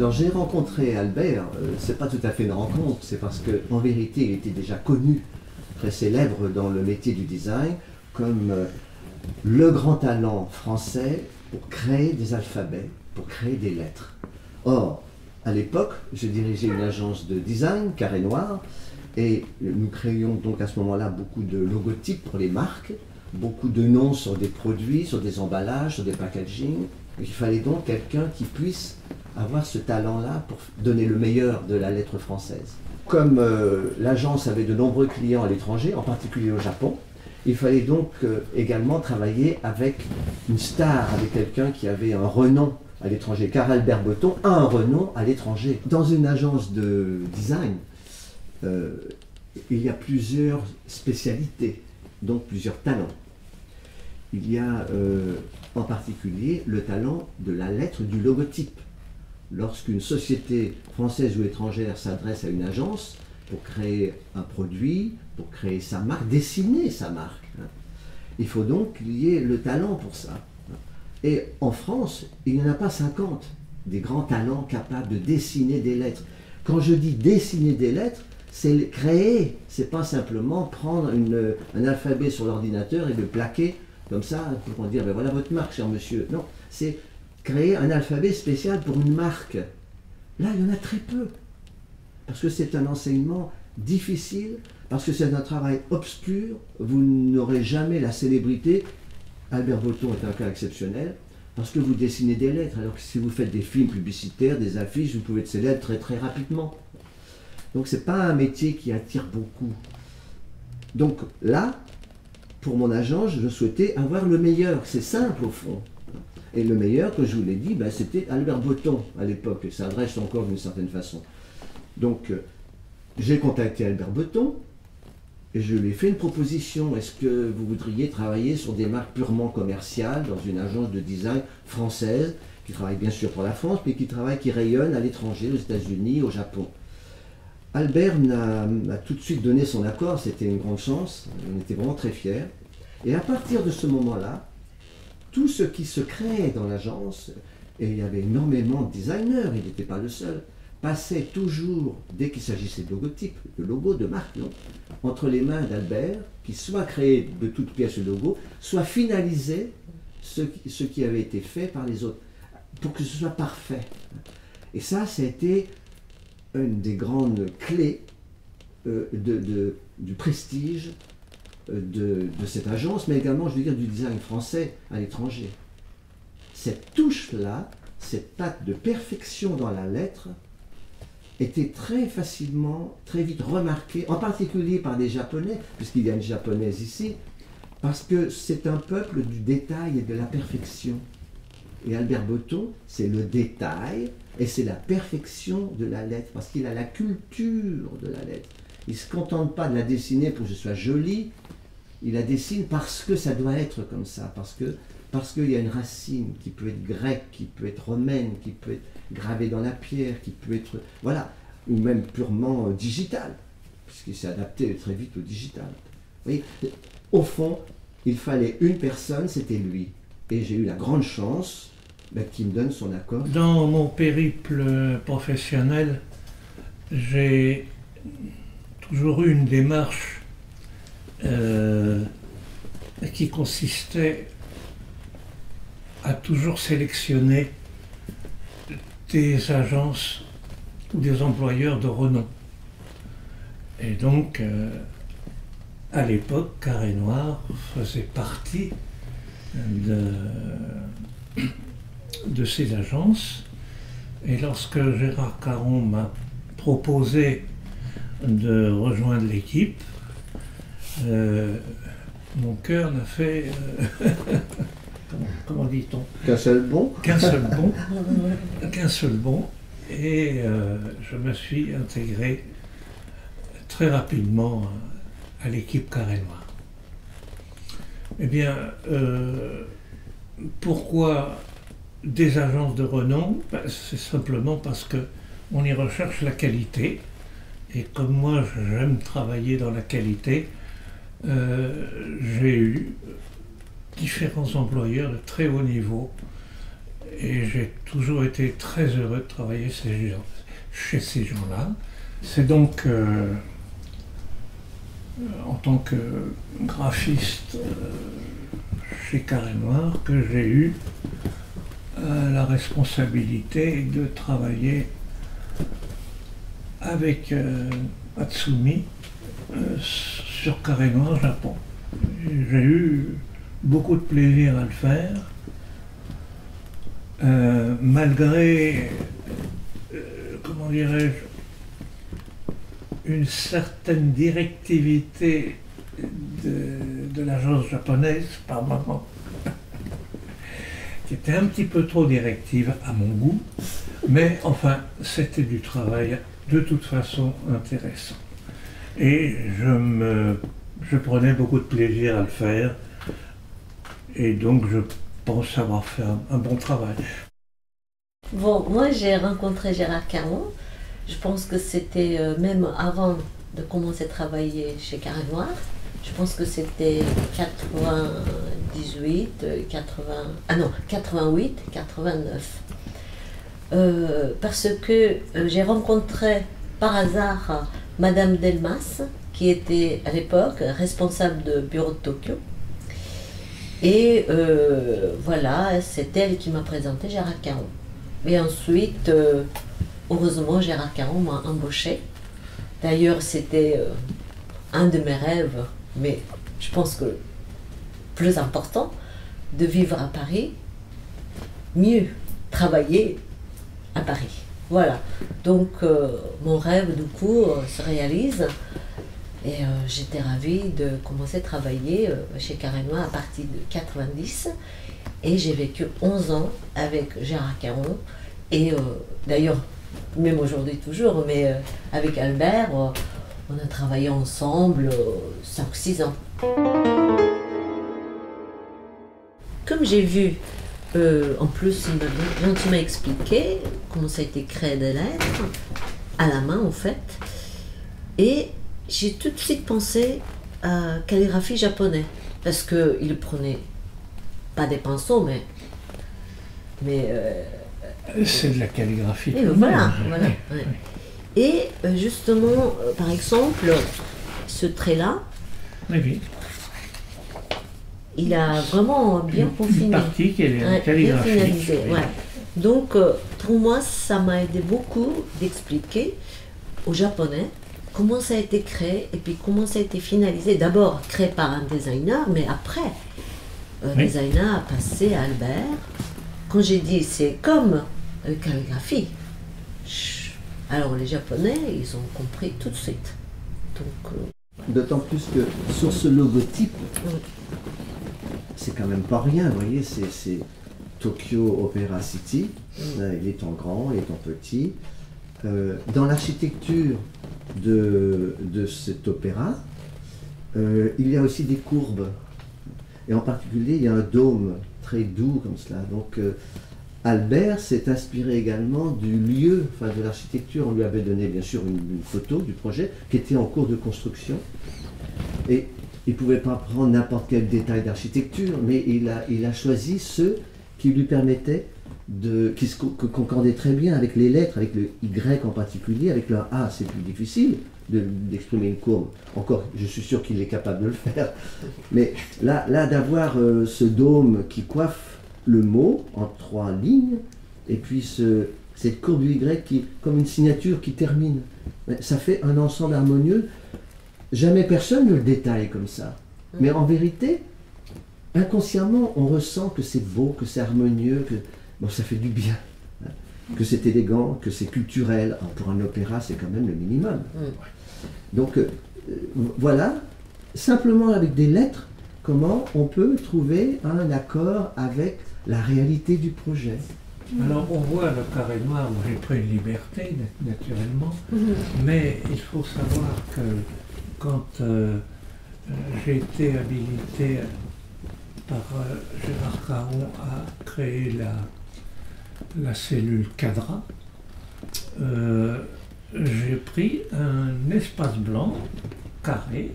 Alors j'ai rencontré Albert, c'est pas tout à fait une rencontre, c'est parce qu'en vérité il était déjà connu, très célèbre dans le métier du design, comme le grand talent français pour créer des alphabets, pour créer des lettres. Or, à l'époque, je dirigeais une agence de design, Carré Noir, et nous créions donc à ce moment-là beaucoup de logotypes pour les marques, beaucoup de noms sur des produits, sur des emballages, sur des packaging. Il fallait donc quelqu'un qui puisse avoir ce talent-là pour donner le meilleur de la lettre française. Comme l'agence avait de nombreux clients à l'étranger, en particulier au Japon, il fallait donc également travailler avec une star, avec quelqu'un qui avait un renom à l'étranger, car Albert Botton a un renom à l'étranger. Dans une agence de design, il y a plusieurs spécialités, donc plusieurs talents. Il y a en particulier le talent de la lettre du logotype. Lorsqu'une société française ou étrangère s'adresse à une agence pour créer un produit, pour créer sa marque, dessiner sa marque, il faut donc qu'il y ait le talent pour ça. Et en France, il n'y en a pas 50 des grands talents capables de dessiner des lettres. Quand je dis dessiner des lettres, c'est créer, c'est pas simplement prendre un alphabet sur l'ordinateur et le plaquer comme ça pour dire ben voilà votre marque, cher monsieur. Non, c'est créer un alphabet spécial pour une marque. Là, il y en a très peu. Parce que c'est un enseignement difficile, parce que c'est un travail obscur, vous n'aurez jamais la célébrité. Albert Botton est un cas exceptionnel, parce que vous dessinez des lettres, alors que si vous faites des films publicitaires, des affiches, vous pouvez être célèbre très très rapidement. Donc c'est pas un métier qui attire beaucoup. Donc là, pour mon agence, je souhaitais avoir le meilleur. C'est simple au fond. Et le meilleur, que je vous l'ai dit, ben, c'était Albert Botton à l'époque. Ça adresse encore d'une certaine façon. Donc j'ai contacté Albert Botton et je lui ai fait une proposition. Est-ce que vous voudriez travailler sur des marques purement commerciales dans une agence de design française qui travaille bien sûr pour la France, mais qui rayonne à l'étranger, aux États-Unis, au Japon? Albert m'a tout de suite donné son accord, c'était une grande chance, on était vraiment très fiers. Et à partir de ce moment-là, tout ce qui se créait dans l'agence, et il y avait énormément de designers, il n'était pas le seul, passait toujours, dès qu'il s'agissait de logotype, de logo, de marque, non, entre les mains d'Albert, qui soit créait de toutes pièces le logo, soit finalisait ce qui avait été fait par les autres, pour que ce soit parfait. Et ça a été une des grandes clés du prestige de cette agence, mais également, je veux dire, du design français à l'étranger. Cette touche-là, cette patte de perfection dans la lettre, était très facilement, très vite remarquée, en particulier par des Japonais, puisqu'il y a une Japonaise ici, parce que c'est un peuple du détail et de la perfection. Et Albert Botton, c'est le détail et c'est la perfection de la lettre, parce qu'il a la culture de la lettre. Il ne se contente pas de la dessiner pour que ce soit joli, il la dessine parce que ça doit être comme ça, parce qu'il y a une racine qui peut être grecque, qui peut être romaine, qui peut être gravée dans la pierre, qui peut être, voilà, ou même purement digitale, puisqu'il s'est adapté très vite au digital. Vous voyez, au fond, il fallait une personne, c'était lui. Et j'ai eu la grande chance qu'il me donne son accord. Dans mon périple professionnel, j'ai toujours eu une démarche qui consistait à toujours sélectionner des agences ou des employeurs de renom. Et donc, à l'époque, Carré Noir faisait partie de ces agences. Et lorsque Gérard Caron m'a proposé de rejoindre l'équipe, mon cœur n'a fait, comment dit-on? Qu'un seul bond. Qu'un seul bond. Qu'un seul bond. Et je me suis intégré très rapidement à l'équipe Carré Noir. Eh bien, pourquoi des agences de renom? C'est simplement parce qu'on y recherche la qualité. Et comme moi, j'aime travailler dans la qualité, j'ai eu différents employeurs de très haut niveau Et j'ai toujours été très heureux de travailler chez ces gens-là. C'est donc en tant que graphiste chez Carré Noir que j'ai eu la responsabilité de travailler avec Atsumi sur Carré Noir Japon. J'ai eu beaucoup de plaisir à le faire, malgré, comment dirais-je, une certaine directivité de l'agence japonaise par moment, qui était un petit peu trop directive à mon goût, mais enfin, c'était du travail de toute façon intéressant. Et je prenais beaucoup de plaisir à le faire, et donc je pense avoir fait un bon travail. Bon, moi j'ai rencontré Gérard Caron, je pense que c'était même avant de commencer à travailler chez Carré Noir, je pense que c'était 98, 88, 89. Parce que j'ai rencontré par hasard Madame Delmas, qui était à l'époque responsable de bureau de Tokyo. Et voilà, c'est elle qui m'a présenté Gérard Caron. Et ensuite, heureusement, Gérard Caron m'a embauché. D'ailleurs, c'était un de mes rêves, mais je pense que plus important, de vivre à Paris, mieux travailler à Paris. Voilà. Donc, mon rêve, du coup, se réalise. Et j'étais ravie de commencer à travailler chez Carré Noir à partir de 90. Et j'ai vécu 11 ans avec Gérard Caron. Et d'ailleurs, même aujourd'hui toujours, mais avec Albert, on a travaillé ensemble 5-6 ans. Comme j'ai vu, en plus, il m'a gentiment expliqué comment ça a été créé des lettres, à la main en fait. Et j'ai tout de suite pensé à calligraphie japonais, parce qu'il ne prenait pas des pinceaux, mais c'est de la calligraphie. Et voilà, voilà. Ouais. Et justement, par exemple, ce trait-là, oui. Il a vraiment bien peaufiné. Une partie qui est calligraphique. Bien finalisé, ouais. Donc, pour moi, ça m'a aidé beaucoup d'expliquer aux Japonais comment ça a été créé et puis comment ça a été finalisé. D'abord créé par un designer, mais après, designer a passé à Albert. Quand j'ai dit c'est comme calligraphie, alors les Japonais, ils ont compris tout de suite. Donc, d'autant plus que sur ce logotype, c'est quand même pas rien, vous voyez, c'est Tokyo Opera City, il est en grand, il est en petit. Dans l'architecture de cet opéra, il y a aussi des courbes, et en particulier il y a un dôme très doux comme cela. Donc Albert s'est inspiré également du lieu, enfin de l'architecture. On lui avait donné bien sûr une photo du projet qui était en cours de construction, et il ne pouvait pas prendre n'importe quel détail d'architecture, mais il a choisi ceux qui lui permettaient qui se concordaient très bien avec les lettres, avec le Y en particulier, avec le A, c'est plus difficile d'exprimer une courbe. Encore, je suis sûr qu'il est capable de le faire. Mais là d'avoir ce dôme qui coiffe le mot en 3 lignes, et puis cette courbe du Y qui, comme une signature qui termine, ça fait un ensemble harmonieux. Jamais personne ne le détaille comme ça. Mais en vérité, inconsciemment, on ressent que c'est beau, que c'est harmonieux, que bon, ça fait du bien, que c'est élégant, que c'est culturel. Alors, pour un opéra, c'est quand même le minimum. Donc, voilà, simplement avec des lettres, comment on peut trouver un accord avec la réalité du projet. Alors, on voit le Carré Noir, où j'ai pris une liberté, naturellement, mais il faut savoir que quand j'ai été habilité par Gérard Caron à créer la cellule Cadra, j'ai pris un espace blanc carré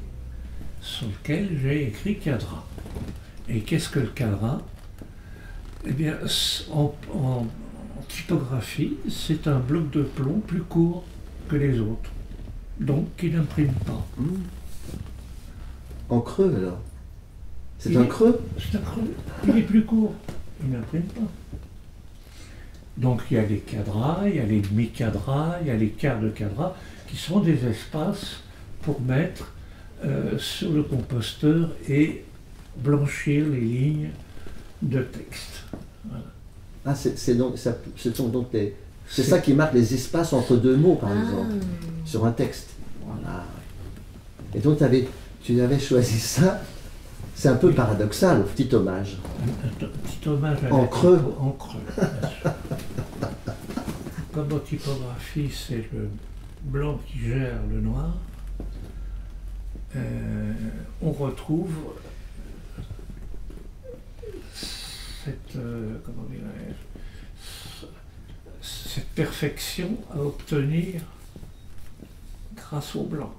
sur lequel j'ai écrit Cadra. Et qu'est-ce que le Cadra? Eh bien, en typographie, c'est un bloc de plomb plus court que les autres, donc qui n'imprime pas. En creux alors? C'est un creux? C'est un creux. Il est plus court, il n'imprime pas. Donc il y a les quadras, il y a les demi-quadras, il y a les quarts de quadras, qui sont des espaces pour mettre sur le composteur et blanchir les lignes de texte. Voilà. Ah, c'est ça qui marque les espaces entre deux mots, par exemple, sur un texte. Voilà. Et donc tu avais choisi ça. C'est un peu paradoxal, petit hommage. Un petit hommage à en creux. En creux, bien sûr. Comme en typographie, c'est le blanc qui gère le noir, on retrouve cette, cette perfection à obtenir grâce au blanc.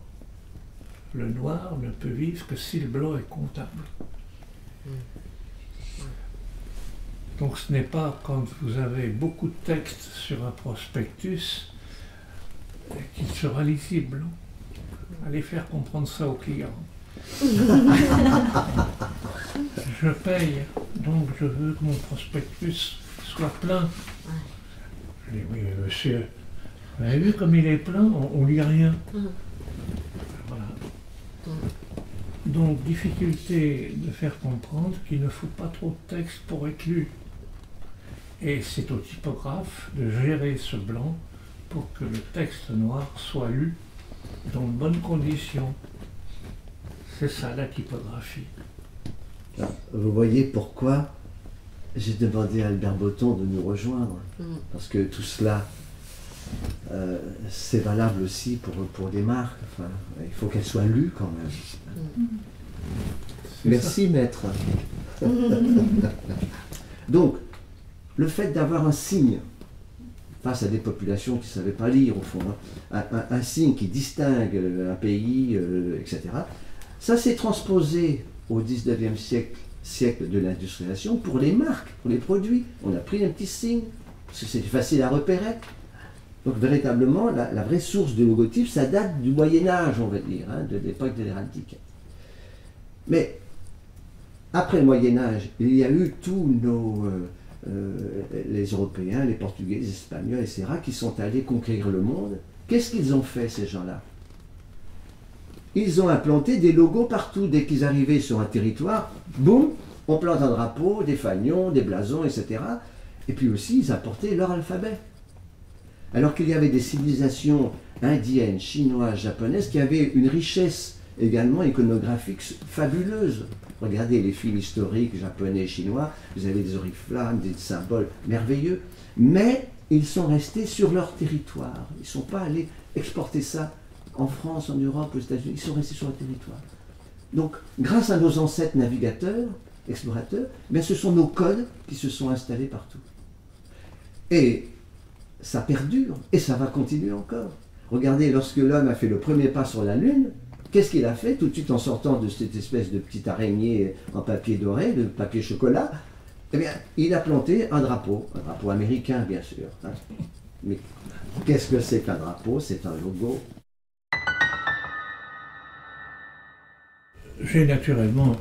Le noir ne peut vivre que si le blanc est comptable. Donc ce n'est pas quand vous avez beaucoup de texte sur un prospectus qu'il sera lisible. Allez faire comprendre ça au client. Je paye, donc je veux que mon prospectus soit plein. Je dis, oui, mais monsieur, vous avez vu comme il est plein, on lit rien. Voilà. Donc, difficulté de faire comprendre qu'il ne faut pas trop de texte pour être lu. Et c'est au typographe de gérer ce blanc pour que le texte noir soit lu dans de bonnes conditions. C'est ça la typographie. Vous voyez pourquoi j'ai demandé à Albert Botton de nous rejoindre. Parce que tout cela, c'est valable aussi pour les marques. Enfin, il faut qu'elles soient lues quand même. Merci, maître. Donc, le fait d'avoir un signe face à des populations qui ne savaient pas lire, au fond, hein, un signe qui distingue un pays, etc., ça s'est transposé au 19e siècle de l'industrialisation pour les marques, pour les produits. On a pris un petit signe, parce que c'est facile à repérer. Donc véritablement, la vraie source du logotype, ça date du Moyen-Âge, on va dire, hein, de l'époque de l'héraldique. Mais après le Moyen-Âge, il y a eu tous les Européens, les Portugais, les Espagnols, etc., qui sont allés conquérir le monde. Qu'est-ce qu'ils ont fait, ces gens-là? Ils ont implanté des logos partout. Dès qu'ils arrivaient sur un territoire, boum, on plante un drapeau, des fanions, des blasons, etc. Et puis aussi, ils apportaient leur alphabet. Alors qu'il y avait des civilisations indiennes, chinoises, japonaises, qui avaient une richesse également iconographique fabuleuse. Regardez les fils historiques japonais et chinois, vous avez des oriflammes, des symboles merveilleux, mais ils sont restés sur leur territoire. Ils ne sont pas allés exporter ça en France, en Europe, aux États-Unis, ils sont restés sur leur territoire. Donc, grâce à nos ancêtres navigateurs, explorateurs, mais ce sont nos codes qui se sont installés partout. Et ça perdure, et ça va continuer encore. Regardez, lorsque l'homme a fait le premier pas sur la Lune, qu'est-ce qu'il a fait tout de suite en sortant de cette espèce de petite araignée en papier doré, de papier chocolat? Eh bien, il a planté un drapeau américain, bien sûr. Hein. Mais qu'est-ce que c'est qu'un drapeau? C'est un logo. J'ai naturellement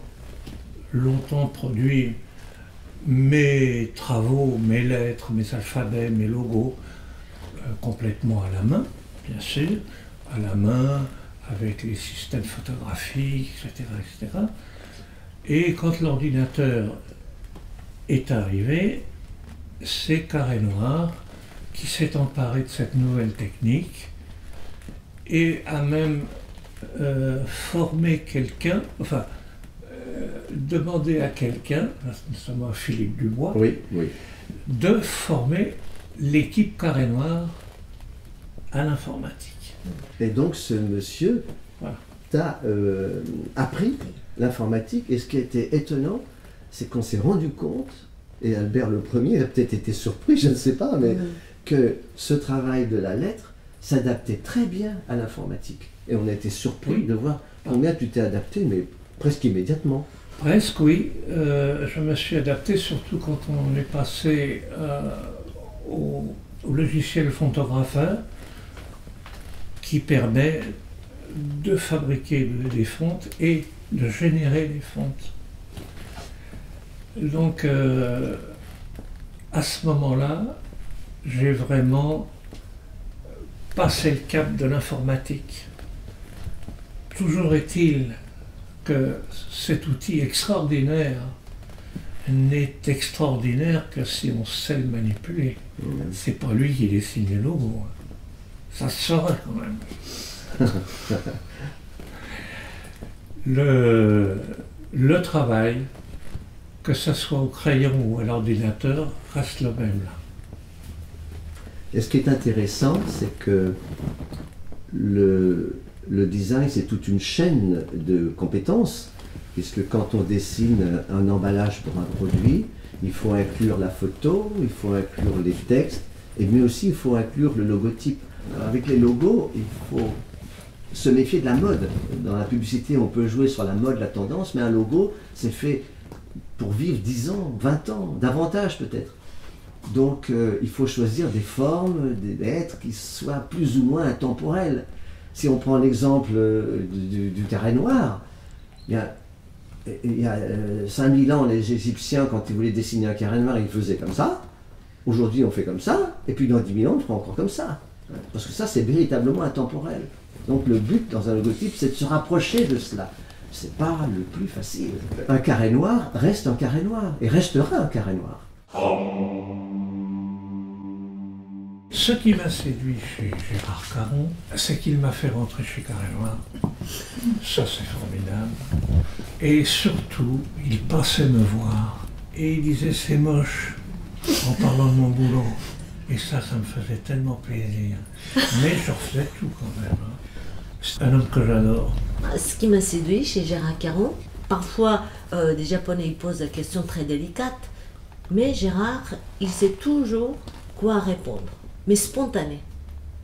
longtemps produit mes travaux, mes lettres, mes alphabets, mes logos complètement à la main, bien sûr, à la main, avec les systèmes photographiques, etc., etc. Et quand l'ordinateur est arrivé, c'est Carré Noir qui s'est emparé de cette nouvelle technique et a même formé quelqu'un, enfin, demandé à quelqu'un, notamment Philippe Dubois, oui, oui, de former l'équipe Carré Noir à l'informatique. Et donc ce monsieur t'a appris l'informatique, et ce qui était étonnant, c'est qu'on s'est rendu compte, et Albert le premier a peut-être été surpris, je ne sais pas, mais que ce travail de la lettre s'adaptait très bien à l'informatique. Et on a été surpris de voir combien tu t'es adapté, mais presque immédiatement. Presque, oui. Je me suis adapté, surtout quand on est passé au logiciel Fontographeur, qui permet de fabriquer des fontes et de générer des fontes. Donc, à ce moment-là, j'ai vraiment passé le cap de l'informatique. Toujours est-il que cet outil extraordinaire n'est extraordinaire que si on sait le manipuler. C'est pas lui qui dessine les logos. Ça se saurait quand même. Le travail, que ce soit au crayon ou à l'ordinateur, reste le même là. Et ce qui est intéressant, c'est que le design, c'est toute une chaîne de compétences, puisque quand on dessine un emballage pour un produit, il faut inclure la photo, il faut inclure les textes, mais aussi il faut inclure le logotype. Alors avec les logos, il faut se méfier de la mode. Dans la publicité, on peut jouer sur la mode, la tendance, mais un logo, c'est fait pour vivre 10 ans, 20 ans, davantage peut-être. Donc il faut choisir des formes, des lettres qui soient plus ou moins intemporelles. Si on prend l'exemple du carré noir, il y a 5000 ans, les Égyptiens, quand ils voulaient dessiner un carré noir, ils faisaient comme ça. Aujourd'hui, on fait comme ça, et puis dans 10 000 ans, on fera encore comme ça. Parce que ça, c'est véritablement intemporel. Donc le but dans un logotype, c'est de se rapprocher de cela. C'est pas le plus facile. Un carré noir reste un carré noir, et restera un carré noir. Ce qui m'a séduit chez Gérard Caron, c'est qu'il m'a fait rentrer chez Carré Noir. Ça, c'est formidable. Et surtout, il passait me voir et il disait « c'est moche » en parlant de mon boulot. Et ça me faisait tellement plaisir. Mais je refaisais tout quand même. C'est un homme que j'adore. Ce qui m'a séduit chez Gérard Caron, parfois des Japonais ils posent des questions très délicates, mais Gérard, il sait toujours quoi répondre, mais spontané.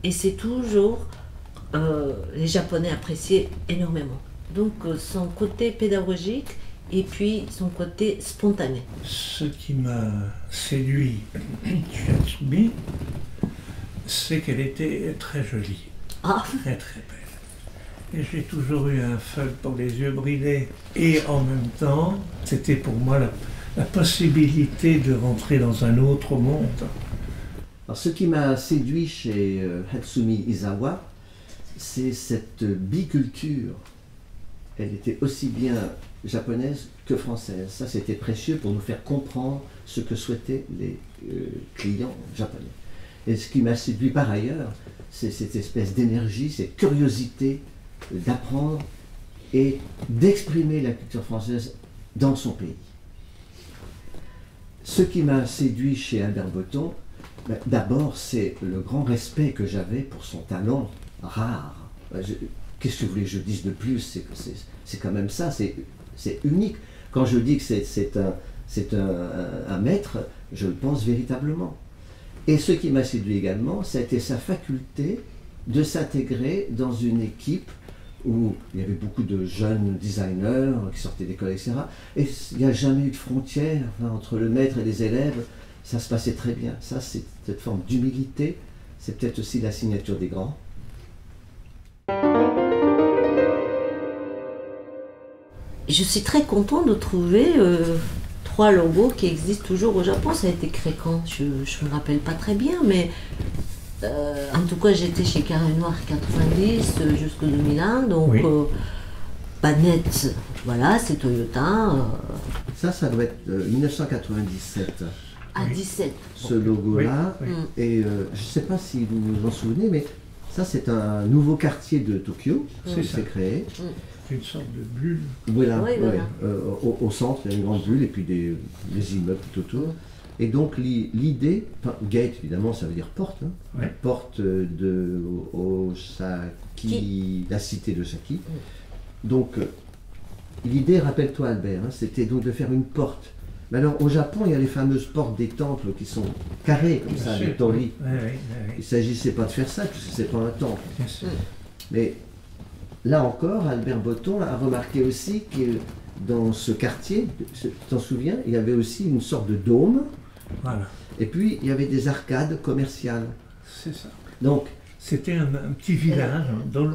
Et c'est toujours, les Japonais appréciaient énormément. Donc son côté pédagogique et puis son côté spontané. Ce qui m'a séduit chez Hatsumi, c'est qu'elle était très jolie, très très belle. Et j'ai toujours eu un feu pour les yeux bridés. Et en même temps, c'était pour moi la possibilité de rentrer dans un autre monde. Alors, ce qui m'a séduit chez Hatsumi Izawa, c'est cette biculture. Elle était aussi bien japonaise que française. Ça, c'était précieux pour nous faire comprendre ce que souhaitaient les clients japonais. Et ce qui m'a séduit par ailleurs, c'est cette espèce d'énergie, cette curiosité d'apprendre et d'exprimer la culture française dans son pays. Ce qui m'a séduit chez Albert Botton, d'abord, c'est le grand respect que j'avais pour son talent rare. Qu'est-ce que vous voulez que je dise de plus? C'est quand même ça, c'est unique. Quand je dis que c'est un maître, je le pense véritablement. Et ce qui m'a séduit également, c'était sa faculté de s'intégrer dans une équipe où il y avait beaucoup de jeunes designers qui sortaient d'école, etc. Et il n'y a jamais eu de frontière entre le maître et les élèves. Ça se passait très bien. Ça, c'est cette forme d'humilité. C'est peut-être aussi la signature des grands. Je suis très contente de trouver 3 logos qui existent toujours au Japon. Ça a été créé quand? Je ne me rappelle pas très bien, mais en tout cas, j'étais chez Carré Noir 90 jusqu'en 2001, donc oui. Net, voilà, c'est Toyota. Ça doit être 1997. À 17. Ce logo-là. Oui, oui. Et je ne sais pas si vous vous en souvenez, mais ça, c'est un nouveau quartier de Tokyo qui s'est créé. C'est une sorte de bulle. Voilà, Oui, ouais. voilà. Au centre, il y a une grande bulle et puis des immeubles tout autour. Et donc l'idée, gate évidemment ça veut dire porte, Ouais. porte de Osaki, la cité de Saki. Donc l'idée, rappelle-toi Albert, c'était donc de faire une porte. Mais alors au Japon il y a les fameuses portes des temples qui sont carrées comme ça, les torii. Oui. Il ne s'agissait pas de faire ça puisque c'est pas un temple. Bien sûr. Mais là encore, Albert Botton a remarqué aussi que dans ce quartier, tu t'en souviens, il y avait aussi une sorte de dôme, Voilà, et puis il y avait des arcades commerciales. c'est ça. Donc, C'était un petit village hein,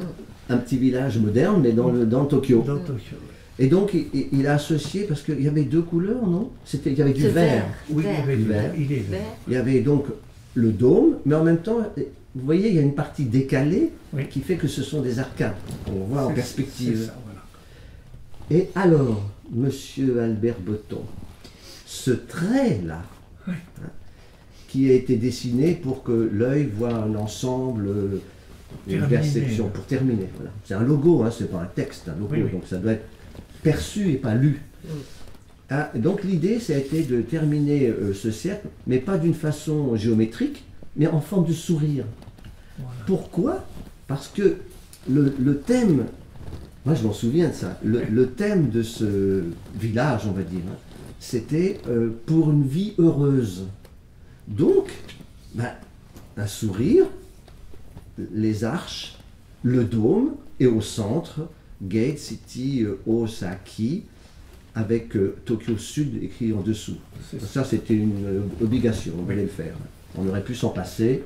un petit village moderne, mais dans Tokyo. dans Tokyo. Et donc, il a associé, parce qu'il y avait deux couleurs, non? Il y avait du C'est vert. Oui, il y avait du Vert. vert. Il est vert. Vert. Il y avait donc le dôme, mais en même temps, vous voyez, il y a une partie décalée Oui. qui fait que ce sont des arcades. On voit en C'est perspective. ça, voilà. Et alors, monsieur Albert Botton, ce trait-là, Oui. hein, qui a été dessiné pour que l'œil voit un ensemble, une Terminé. perception, pour terminer. Voilà. C'est un logo, hein, c'est pas un texte, un logo, Oui, oui. donc ça doit être perçu et pas lu. Ah, donc l'idée, ça a été de terminer ce cercle, mais pas d'une façon géométrique, mais en forme de sourire. Voilà. Pourquoi? Parce que le thème, moi je m'en souviens de ça, le thème de ce village, on va dire, hein, c'était pour une vie heureuse. Donc, ben, un sourire, les arches, le dôme, et au centre, Gate City Osaki, avec Tokyo Sud écrit en dessous. C'est Ça, c'était une obligation, on voulait le faire. On aurait pu s'en passer,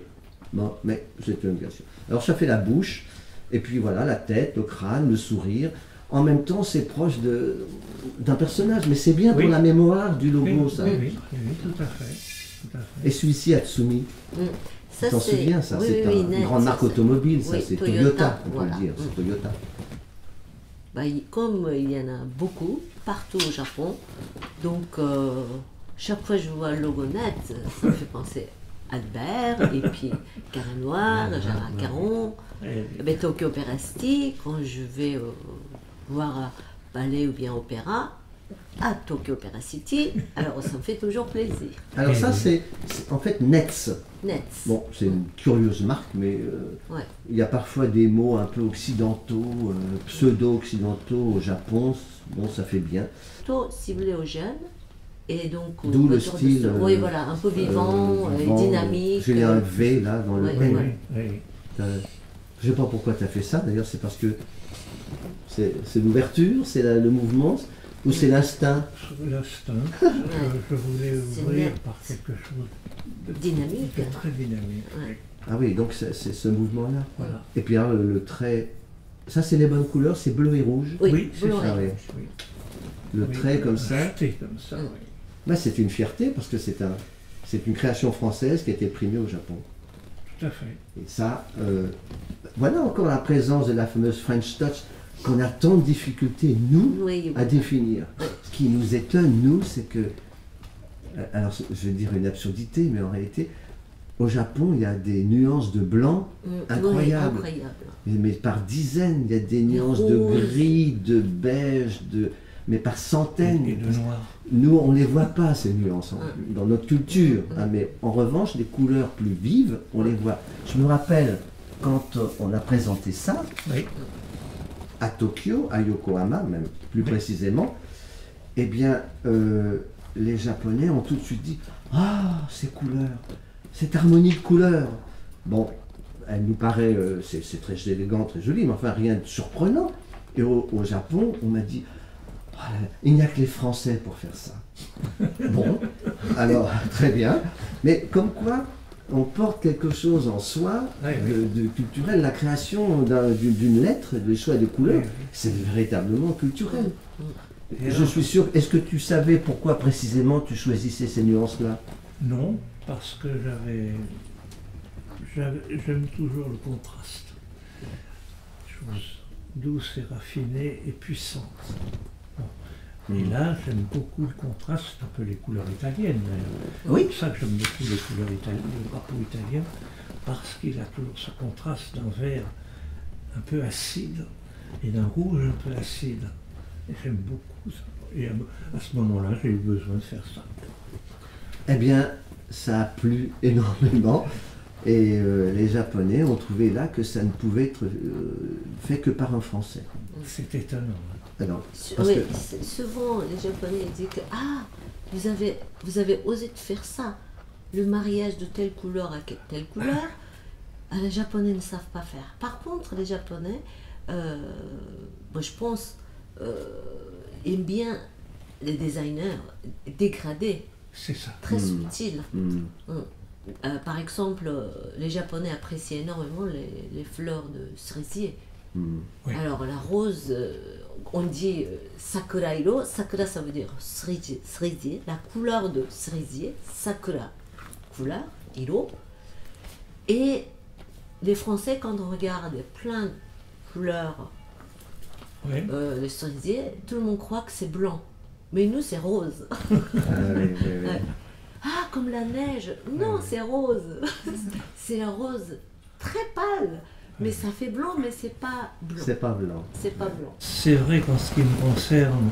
bon, mais c'était une obligation. Alors ça fait la bouche, et puis voilà, la tête, le crâne, le sourire. En même temps, c'est proche d'un personnage, mais c'est bien Oui. pour la mémoire du logo, Oui, ça. oui, oui, tout à fait. Tout à fait. Et celui-ci, Hatsumi, Ça, tu t'en c'est- souviens, ça, oui, c'est oui, une net, grande ça, marque c'est- automobile, ça, oui, c'est Toyota, Toyota, on voilà. peut le dire, c'est Toyota. Bah, comme il y en a beaucoup partout au Japon, donc chaque fois que je vois le logo net, ça me fait penser Albert, et puis Carré Noir, Gérard Caron, et bien, Tokyo Opera City, quand je vais voir un ballet ou bien opéra, à Tokyo Opera City, alors ça me fait toujours plaisir. Alors ça, oui. c'est en fait Nets. Net. Bon, c'est une curieuse marque, mais Ouais. il y a parfois des mots un peu occidentaux, pseudo-occidentaux au Japon. Bon, ça fait bien. Plutôt ciblé aux jeunes, et donc D'où le autour de style, oui, voilà, un peu vivant, vivant, dynamique. J'ai un V là dans le. Ouais, Oui, Oui, oui. oui. Je sais pas pourquoi tu as fait ça, d'ailleurs, c'est parce que c'est l'ouverture, c'est le mouvement, ou c'est l'instinct. Sur l'instinct, je voulais C'est ouvrir net. par quelque chose Dynamique. de très dynamique. Ouais. Ah oui, donc c'est ce mouvement-là. Voilà. Et puis alors, le trait. Ça, c'est les bonnes couleurs, c'est bleu et rouge. Oui, c'est bleu ça. Ah oui. Oui. Le Oui, trait comme ça. acheté comme ça, oui. Bah, c'est une fierté parce que c'est une création française qui a été primée au Japon. Tout à fait. Et ça, voilà encore la présence de la fameuse French Touch qu'on a tant de difficultés, nous, Oui, à définir. Ce qui nous étonne, nous, c'est que, alors je vais dire une absurdité, mais en réalité, au Japon, il y a des nuances de blanc incroyables. Oui, incroyable. Mais par dizaines, il y a des nuances de rouges. gris, de beige, mais par centaines. Et de noir. Nous, on ne les voit pas, ces nuances, dans notre culture. Hein, mais en revanche, les couleurs plus vives, on les voit. Je me rappelle, quand on a présenté ça, Oui. à Tokyo, à Yokohama, même plus précisément, eh bien, les Japonais ont tout de suite dit « Ah, ces couleurs, cette harmonie de couleurs !» Bon, elle nous paraît, c'est très élégant, très joli, mais enfin, rien de surprenant. Et au Japon, on m'a dit « Ah, il n'y a que les Français pour faire ça. » Bon, alors, très bien. Mais comme quoi, on porte quelque chose en soi Oui, de culturel. La création d'une lettre, le choix de couleurs, Oui, oui. c'est véritablement culturel. Et Je alors, suis sûr. Est-ce que tu savais pourquoi précisément tu choisissais ces nuances-là? Non, parce que j'aime toujours le contraste. Chose douce et raffinée et puissante. Bon. Et là, j'aime beaucoup le contraste, un peu les couleurs italiennes d'ailleurs. Oui. C'est pour ça que j'aime beaucoup les couleurs italiennes, le drapeau italien, parce qu'il a toujours ce contraste d'un vert un peu acide et d'un rouge un peu acide. Et j'aime beaucoup ça. Et à ce moment-là, j'ai eu besoin de faire ça. Eh bien, ça a plu énormément. Et les Japonais ont trouvé là que ça ne pouvait être fait que par un Français. C'est étonnant. Hein. Alors, parce Oui, que- souvent les Japonais disent que ah, vous avez osé de faire ça, le mariage de telle couleur à telle couleur. Les Japonais ne savent pas faire. Par contre, les Japonais, moi je pense, aime bien les designers dégradés, C'est ça. très subtils. Mm. Par exemple, les Japonais apprécient énormément les fleurs de cerisier. Mm. Oui. Alors la rose, on dit sakura iro. Sakura, ça veut dire cerisier, cerisier, la couleur de cerisier. Sakura, couleur, iro. Et les Français, quand on regarde plein de couleurs Oui. de cerisier, tout le monde croit que c'est blanc. Mais nous, c'est rose. Ah, oui, oui, oui. Ouais. Ah, comme la neige. Non, c'est rose. C'est un rose très pâle. Mais ça fait blanc, mais c'est pas blanc. C'est pas blanc. C'est pas blanc. C'est vrai qu'en ce qui me concerne,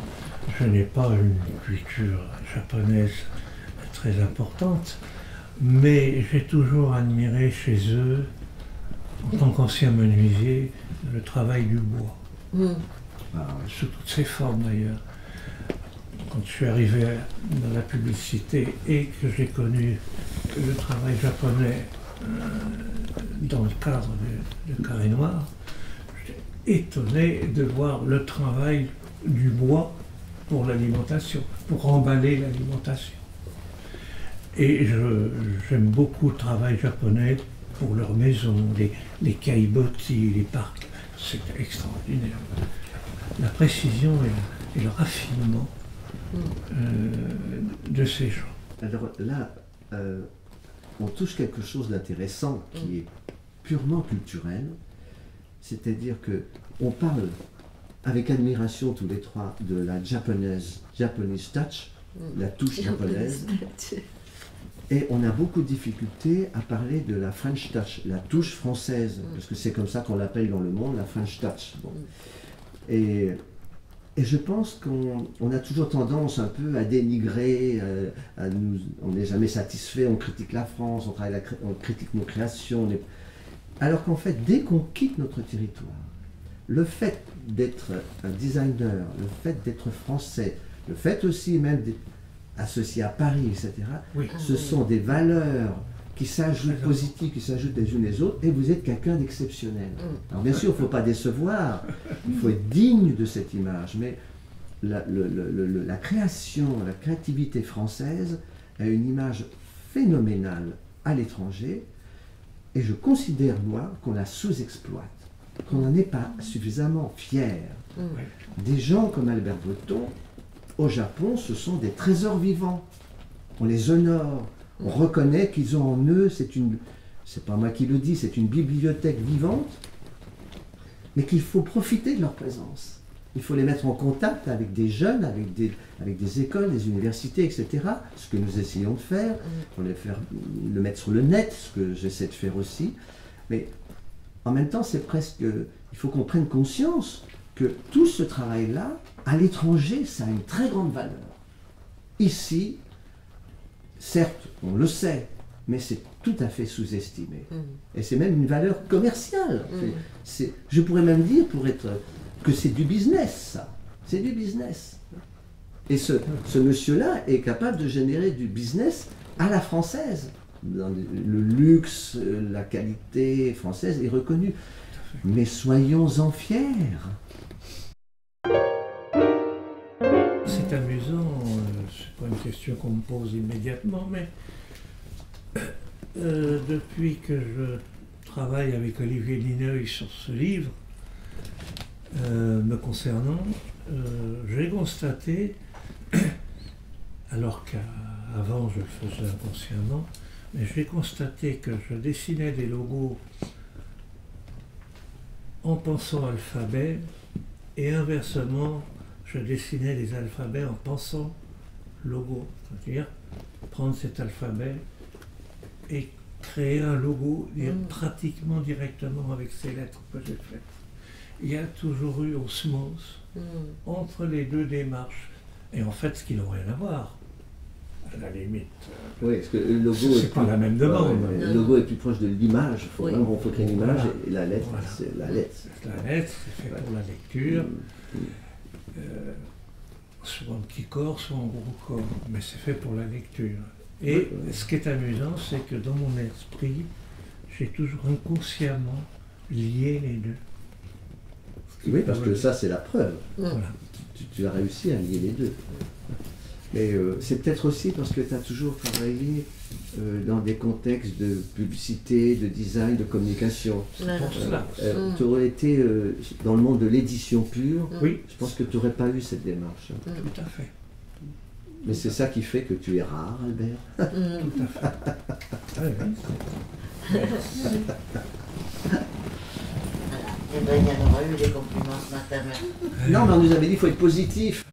je n'ai pas une culture japonaise très importante, mais j'ai toujours admiré chez eux, en tant qu'ancien menuisier, le travail du bois, Ah, sous toutes ses formes d'ailleurs. Quand je suis arrivé dans la publicité et que j'ai connu le travail japonais dans le cadre de Carré Noir, j'étais étonné de voir le travail du bois pour l'alimentation, pour emballer l'alimentation. Et j'aime beaucoup le travail japonais pour leurs maisons, les kaiboti, les parcs. C'est extraordinaire. La précision et le raffinement de ces gens. alors là, on touche quelque chose d'intéressant qui est purement culturel. C'est-à-dire que on parle avec admiration tous les trois de la Japanese touch, la touche japonaise. Et on a beaucoup de difficultés à parler de la French touch, la touche française, parce que c'est comme ça qu'on l'appelle dans le monde, la French touch. Bon. Et je pense qu'on a toujours tendance un peu à dénigrer, on n'est jamais satisfait, on critique la France, on critique nos créations. Alors qu'en fait, dès qu'on quitte notre territoire, le fait d'être un designer, le fait d'être français, le fait aussi même d'être associé à Paris, etc., Oui. ce sont des valeurs qui s'ajoutent positives, qui s'ajoutent les unes les autres, et vous êtes quelqu'un d'exceptionnel. Alors bien sûr, il ne faut pas décevoir, il faut être digne de cette image, mais la création, la créativité française a une image phénoménale à l'étranger, et je considère, moi, qu'on la sous-exploite, qu'on n'en est pas suffisamment fier. Des gens comme Albert Breton, au Japon, ce sont des trésors vivants. On les honore, on reconnaît qu'ils ont en eux, c'est pas moi qui le dis, c'est une bibliothèque vivante, mais qu'il faut profiter de leur présence. Il faut les mettre en contact avec des jeunes, avec des écoles, des universités, etc. Ce que nous essayons de faire, pour le mettre sur le net, ce que j'essaie de faire aussi. Mais en même temps, c'est presque, il faut qu'on prenne conscience que tout ce travail-là, à l'étranger, ça a une très grande valeur. Ici, certes, on le sait, mais c'est tout à fait sous-estimé. Et c'est même une valeur commerciale. Je pourrais même dire, que c'est du business, ça. C'est du business. Et ce monsieur-là est capable de générer du business à la française. Dans le luxe, la qualité française est reconnue. Mais soyons-en fiers. C'est amusant, c'est pas une question qu'on me pose immédiatement, mais depuis que je travaille avec Olivier Lineuil sur ce livre, me concernant, j'ai constaté, alors qu'avant je le faisais inconsciemment, mais j'ai constaté que je dessinais des logos en pensant alphabet et inversement, je dessinais les alphabets en pensant logo, c'est-à-dire prendre cet alphabet et créer un logo pratiquement directement avec ces lettres que j'ai faites. Il y a toujours eu osmose entre les deux démarches. Et en fait, ce qui n'a rien à voir, à la limite. Oui, parce que le logo c'est pas la même demande. Le logo est plus proche de l'image. Il faut créer une image et la lettre, Voilà. c'est la lettre. La lettre, c'est fait pour la lecture. Soit en petit corps, soit en gros corps, mais c'est fait pour la lecture. Et ce qui est amusant, c'est que dans mon esprit, j'ai toujours inconsciemment lié les deux. Oui, parce que ça, c'est la preuve. Voilà. tu as réussi à lier les deux. Mais c'est peut-être aussi parce que tu as toujours travaillé dans des contextes de publicité, de design, de communication. Voilà. Pour cela. Tu aurais été dans le monde de l'édition pure, Oui, je pense que tu n'aurais pas eu cette démarche. tout à fait. Mais c'est ça qui fait que tu es rare, Albert. Tout à fait. Ouais, ouais. Eh ben, il y en aura eu des compliments ce matin. Non, mais on nous avait dit qu'il faut être positif.